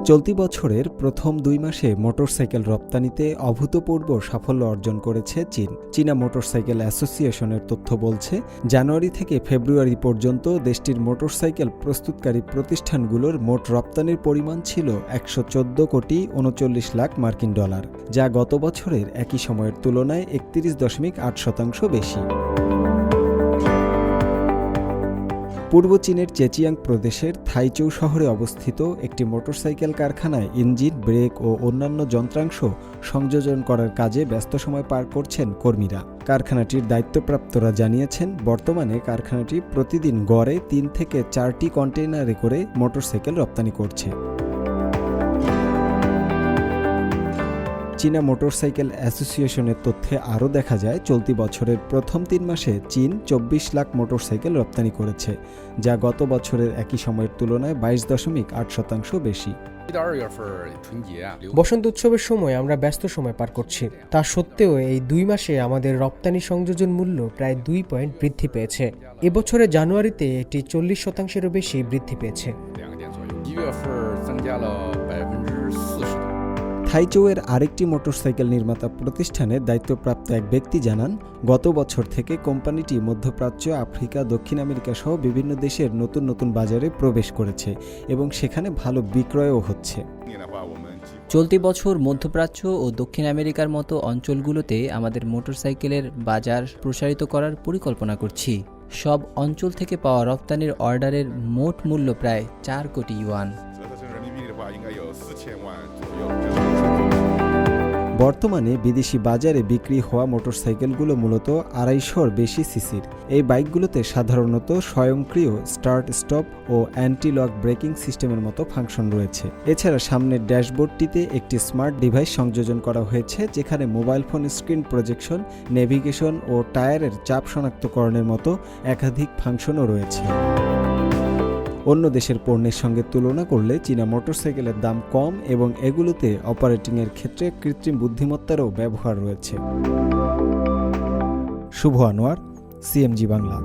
চলতি বছরের প্রথম 2 মাসে মোটরসাইকেল রপ্তানিতে অভূতপূর্ব সাফল্য অর্জন করেছে চীন। চীনা মোটরসাইকেল অ্যাসোসিয়েশনের তথ্য বলছে, জানুয়ারি থেকে ফেব্রুয়ারি পর্যন্ত দেশটির মোটরসাইকেল প্রস্তুতকারী প্রতিষ্ঠানগুলোর মোট রপ্তানির পরিমাণ ছিল 114 কোটি 39 লাখ মার্কিন ডলার, যা গত বছরের একই সময়ের তুলনায় 31.8% বেশি। পূর্ব চীনের চেচিয়াং প্রদেশের থাইচৌ শহরে অবস্থিত একটি মোটরসাইকেল কারখানায় ইঞ্জিন, ব্রেক ও অন্যান্য যন্ত্রাংশ সংযোজন করার কাজে ব্যস্ত সময় পার করছেন কর্মীরা। কারখানাটির দায়িত্বপ্রাপ্তরা জানিয়েছেন, বর্তমানে কারখানাটি প্রতিদিন গড়ে 3 থেকে 4টি কন্টেইনারে করে মোটরসাইকেল রপ্তানি করছে। চীনা মোটরসাইকেল অ্যাসোসিয়েশনের তথ্যে আরও দেখা যায়, চলতি বছরের প্রথম 3 মাসে চীন 24 লাখ মোটরসাইকেল রপ্তানি করেছে, যা গত বছরের একই সময়ের তুলনায় 22.8% বেশি। বসন্ত উৎসবের সময় আমরা ব্যস্ত সময় পার করছি। তা সত্ত্বেও এই 2 মাসে আমাদের রপ্তানি সংযোজন মূল্য প্রায় 2 পয়েন্ট বৃদ্ধি পেয়েছে। এবছরে জানুয়ারিতে এটি 40%-এরও বেশি বৃদ্ধি পেয়েছে। থাইচৌয়ের আরেকটি মোটরসাইকেল নির্মাতা প্রতিষ্ঠানের দায়িত্বপ্রাপ্ত এক ব্যক্তি জানান, গত বছর থেকে কোম্পানিটি মধ্যপ্রাচ্য, আফ্রিকা, দক্ষিণ আমেরিকা সহ বিভিন্ন দেশের নতুন নতুন বাজারে প্রবেশ করেছে এবং সেখানে ভালো বিক্রয়ও হচ্ছে। চলতি বছর মধ্যপ্রাচ্য ও দক্ষিণ আমেরিকার মতো অঞ্চলগুলোতে আমাদের মোটরসাইকেলের বাজার প্রসারিত করার পরিকল্পনা করছি। সব অঞ্চল থেকে পাওয়া রপ্তানির অর্ডারের মোট মূল্য প্রায় 4 কোটি ইউয়ান। বর্তমানে বিদেশি বাজারে বিক্রি হওয়া মোটরসাইকেলগুলো মূলত 250-র বেশি সিসির। এই বাইকগুলোতে সাধারণত স্বয়ংক্রিয় স্টার্ট স্টপ ও অ্যান্টি লক ব্রেকিং সিস্টেমের মতো ফাংশন রয়েছে। এছাড়া সামনের ড্যাশবোর্ডটিতে একটি স্মার্ট ডিভাইস সংযোজন করা হয়েছে, যেখানে mobile phone screen projection, navigation ও টায়ারের চাপ শনাক্তকরণের মতো একাধিক ফাংশনও রয়েছে। অন্য দেশের পণ্যের সঙ্গে তুলনা করলে চীনা মোটরসাইকেলের দাম কম এবং এগুলোতে অপারেটিংয়ের ক্ষেত্রে কৃত্রিম বুদ্ধিমত্তারও ব্যবহার রয়েছে। শুভ আনোয়ার, সিএমজি বাংলা।